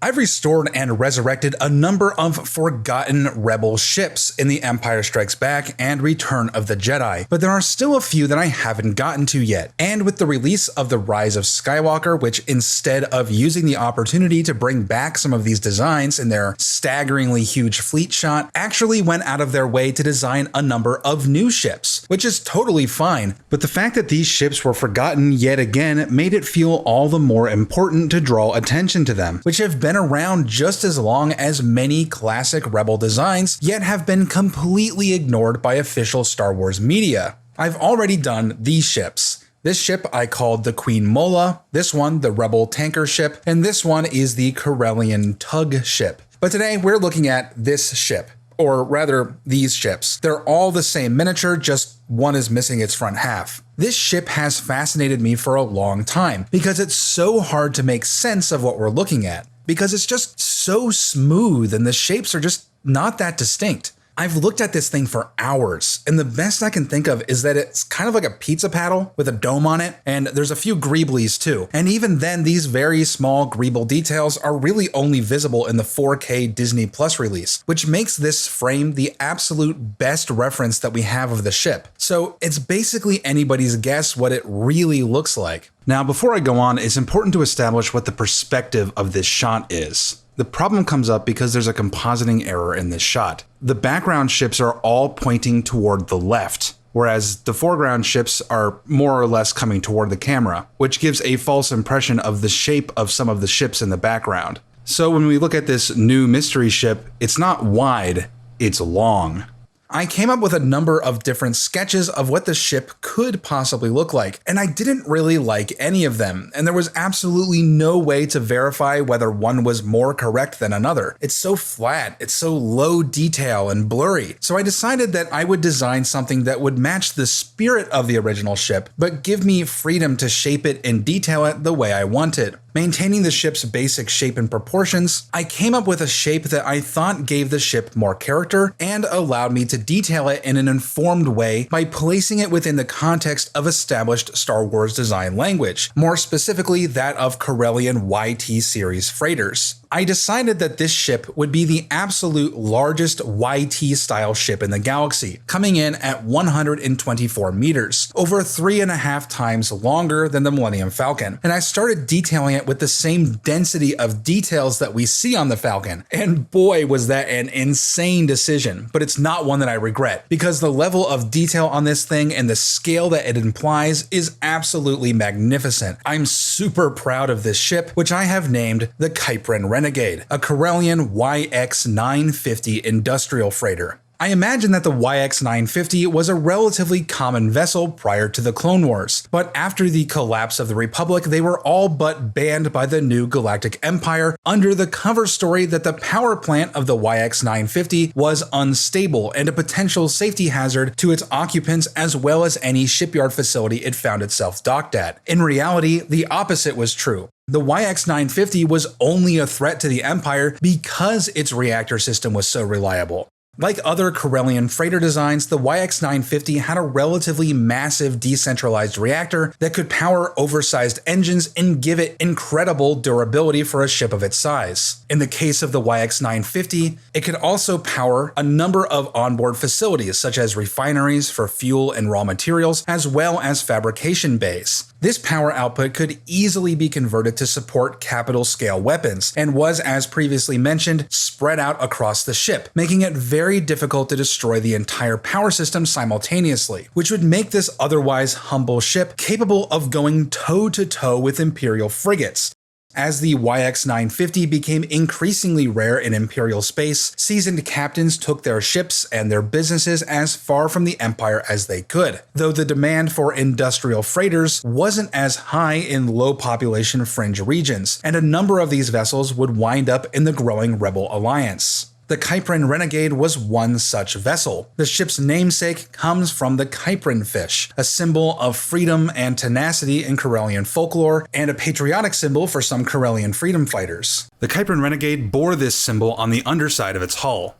I've restored and resurrected a number of forgotten rebel ships in The Empire Strikes Back and Return of the Jedi, but there are still a few that I haven't gotten to yet. And with the release of The Rise of Skywalker, which instead of using the opportunity to bring back some of these designs in their staggeringly huge fleet shot, actually went out of their way to design a number of new ships, which is totally fine, but the fact that these ships were forgotten yet again made it feel all the more important to draw attention to them, which have been around just as long as many classic Rebel designs, yet have been completely ignored by official Star Wars media. I've already done these ships. This ship I called the Queen Mola, this one the Rebel tanker ship, and this one is the Corellian tug ship. But today we're looking at this ship, or rather these ships. They're all the same miniature, just one is missing its front half. This ship has fascinated me for a long time because it's so hard to make sense of what we're looking at, because it's just so smooth and the shapes are just not that distinct. I've looked at this thing for hours, and the best I can think of is that it's kind of like a pizza paddle with a dome on it, and there's a few greeblies too. And even then, these very small greeble details are really only visible in the 4K Disney Plus release, which makes this frame the absolute best reference that we have of the ship. So it's basically anybody's guess what it really looks like. Now, before I go on, it's important to establish what the perspective of this shot is. The problem comes up because there's a compositing error in this shot. The background ships are all pointing toward the left, whereas the foreground ships are more or less coming toward the camera, which gives a false impression of the shape of some of the ships in the background. So when we look at this new mystery ship, it's not wide, it's long. I came up with a number of different sketches of what the ship could possibly look like, and I didn't really like any of them, and there was absolutely no way to verify whether one was more correct than another. It's so flat, it's so low detail and blurry, so I decided that I would design something that would match the spirit of the original ship, but give me freedom to shape it and detail it the way I wanted. Maintaining the ship's basic shape and proportions, I came up with a shape that I thought gave the ship more character and allowed me to detail it in an informed way by placing it within the context of established Star Wars design language, more specifically that of Corellian YT series freighters. I decided that this ship would be the absolute largest YT-style ship in the galaxy, coming in at 124 meters, over 3.5 times longer than the Millennium Falcon, and I started detailing it with the same density of details that we see on the Falcon, and boy was that an insane decision, but it's not one that I regret, because the level of detail on this thing and the scale that it implies is absolutely magnificent. I'm super proud of this ship, which I have named the Kyprin Renegade, a Corellian YX-950 industrial freighter. I imagine that the YX-950 was a relatively common vessel prior to the Clone Wars, but after the collapse of the Republic, they were all but banned by the new Galactic Empire under the cover story that the power plant of the YX-950 was unstable and a potential safety hazard to its occupants as well as any shipyard facility it found itself docked at. In reality, the opposite was true. The YX-950 was only a threat to the Empire because its reactor system was so reliable. Like other Corellian freighter designs, the YX-950 had a relatively massive decentralized reactor that could power oversized engines and give it incredible durability for a ship of its size. In the case of the YX-950, it could also power a number of onboard facilities such as refineries for fuel and raw materials, as well as fabrication bays. This power output could easily be converted to support capital-scale weapons, and was, as previously mentioned, spread out across the ship, making it very difficult to destroy the entire power system simultaneously, which would make this otherwise humble ship capable of going toe-to-toe with Imperial frigates. As the YX-950 became increasingly rare in Imperial space, seasoned captains took their ships and their businesses as far from the Empire as they could, though the demand for industrial freighters wasn't as high in low-population fringe regions, and a number of these vessels would wind up in the growing Rebel Alliance. The Kyprin Renegade was one such vessel. The ship's namesake comes from the Kyprin fish, a symbol of freedom and tenacity in Corellian folklore, and a patriotic symbol for some Corellian freedom fighters. The Kyprin Renegade bore this symbol on the underside of its hull.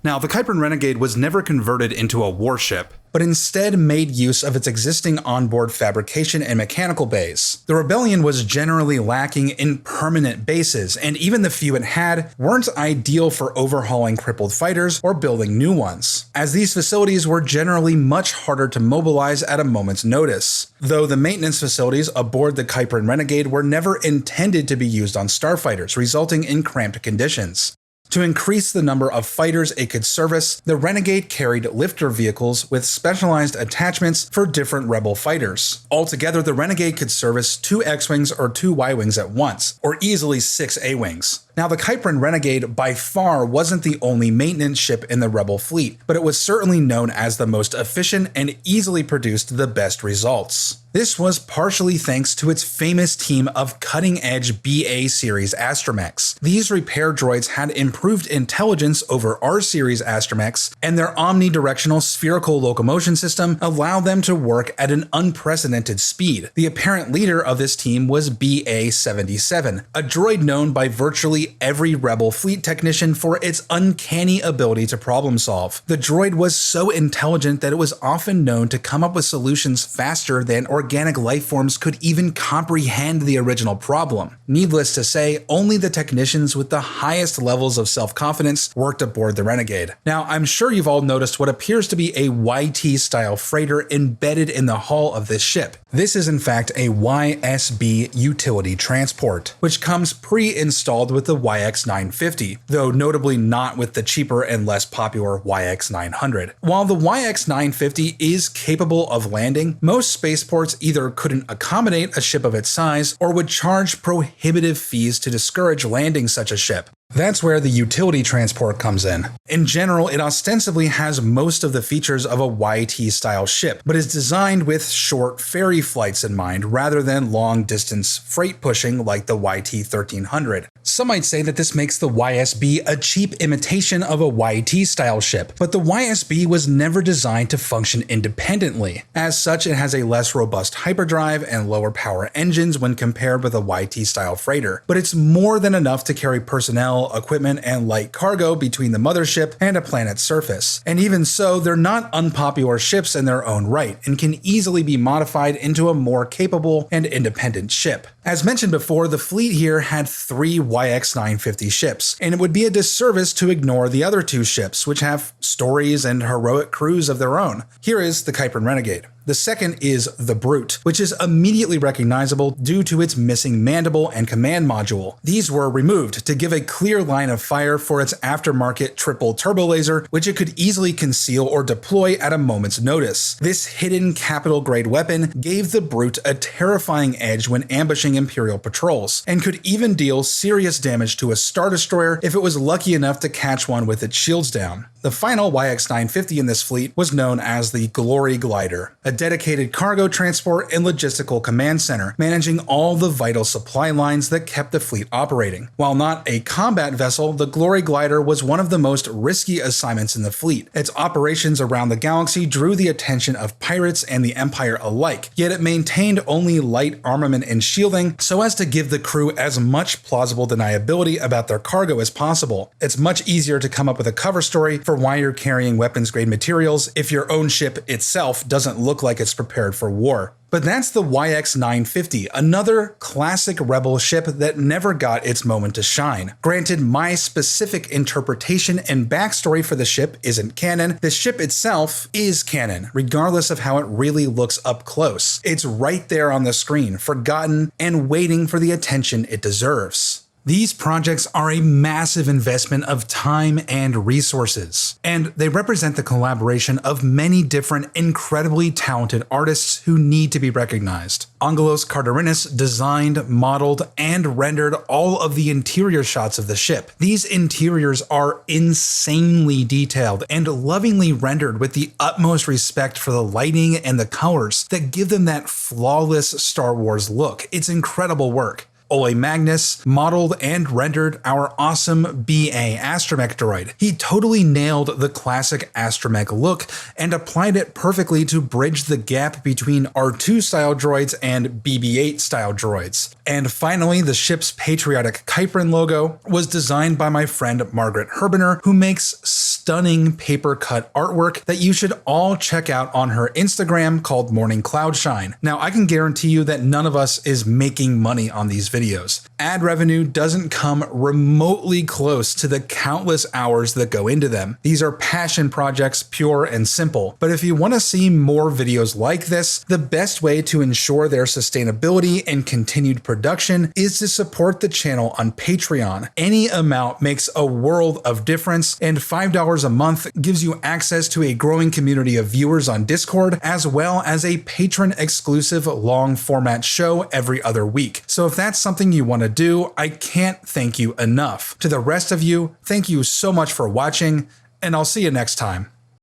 Now, the Kuiper Renegade was never converted into a warship, but instead made use of its existing onboard fabrication and mechanical bays. The Rebellion was generally lacking in permanent bases, and even the few it had weren't ideal for overhauling crippled fighters or building new ones, as these facilities were generally much harder to mobilize at a moment's notice. Though the maintenance facilities aboard the Kuiper Renegade were never intended to be used on starfighters, resulting in cramped conditions. To increase the number of fighters it could service, the Renegade carried lifter vehicles with specialized attachments for different Rebel fighters. Altogether, the Renegade could service 2 X-Wings or 2 Y-Wings at once, or easily 6 A-Wings. Now, the Kuiper Renegade by far wasn't the only maintenance ship in the Rebel fleet, but it was certainly known as the most efficient and easily produced the best results. This was partially thanks to its famous team of cutting-edge BA series Astromechs. These repair droids had improved intelligence over R-series Astromechs, and their omnidirectional spherical locomotion system allowed them to work at an unprecedented speed. The apparent leader of this team was BA-77, a droid known by virtually every Rebel fleet technician for its uncanny ability to problem solve. The droid was so intelligent that it was often known to come up with solutions faster than organic life forms could even comprehend the original problem. Needless to say, only the technicians with the highest levels of self-confidence worked aboard the Renegade. Now, I'm sure you've all noticed what appears to be a YT-style freighter embedded in the hull of this ship. This is in fact a YSB utility transport, which comes pre-installed with the YX950, though notably not with the cheaper and less popular YX900. While the YX950 is capable of landing, most spaceports either couldn't accommodate a ship of its size or would charge prohibitive fees to discourage landing such a ship. That's where the utility transport comes in. In general, it ostensibly has most of the features of a YT-style ship, but is designed with short ferry flights in mind rather than long-distance freight pushing like the YT-1300. Some might say that this makes the YSB a cheap imitation of a YT-style ship, but the YSB was never designed to function independently. As such, it has a less robust hyperdrive and lower power engines when compared with a YT-style freighter, but it's more than enough to carry personnel, equipment, and light cargo between the mothership and a planet's surface. And even so, they're not unpopular ships in their own right, and can easily be modified into a more capable and independent ship. As mentioned before, the fleet here had 3 YX950 ships, and it would be a disservice to ignore the other 2 ships, which have stories and heroic crews of their own. Here is the Kuiper Renegade. The second is the Brute, which is immediately recognizable due to its missing mandible and command module. These were removed to give a clear line of fire for its aftermarket triple turbo laser, which it could easily conceal or deploy at a moment's notice. This hidden capital-grade weapon gave the Brute a terrifying edge when ambushing Imperial patrols, and could even deal serious damage to a Star Destroyer if it was lucky enough to catch one with its shields down. The final YX950 in this fleet was known as the Glory Glider, a dedicated cargo transport and logistical command center, managing all the vital supply lines that kept the fleet operating. While not a combat vessel, the Glory Glider was one of the most risky assignments in the fleet. Its operations around the galaxy drew the attention of pirates and the Empire alike, yet it maintained only light armament and shielding so as to give the crew as much plausible deniability about their cargo as possible. It's much easier to come up with a cover story for why you're carrying weapons-grade materials if your own ship itself doesn't look like it's prepared for war. But that's the YX950, another classic Rebel ship that never got its moment to shine. Granted, my specific interpretation and backstory for the ship isn't canon. The ship itself is canon, regardless of how it really looks up close. It's right there on the screen, forgotten and waiting for the attention it deserves. These projects are a massive investment of time and resources, and they represent the collaboration of many different incredibly talented artists who need to be recognized. Angelos Kardarinis designed, modeled, and rendered all of the interior shots of the ship. These interiors are insanely detailed and lovingly rendered with the utmost respect for the lighting and the colors that give them that flawless Star Wars look. It's incredible work. Ole Magnus modeled and rendered our awesome BA Astromech droid. He totally nailed the classic Astromech look and applied it perfectly to bridge the gap between R2 style droids and BB-8 style droids. And finally, the ship's patriotic Kuiper logo was designed by my friend Margaret Herbener, who makes stunning paper cut artwork that you should all check out on her Instagram called Morning Cloud Shine. Now, I can guarantee you that none of us is making money on these videos. Ad revenue doesn't come remotely close to the countless hours that go into them. These are passion projects, pure and simple. But if you want to see more videos like this, the best way to ensure their sustainability and continued production is to support the channel on Patreon. Any amount makes a world of difference, and $5 a month gives you access to a growing community of viewers on Discord, as well as a patron-exclusive long-format show every other week. So if that's something you want to do, I can't thank you enough. To the rest of you, thank you so much for watching, and I'll see you next time.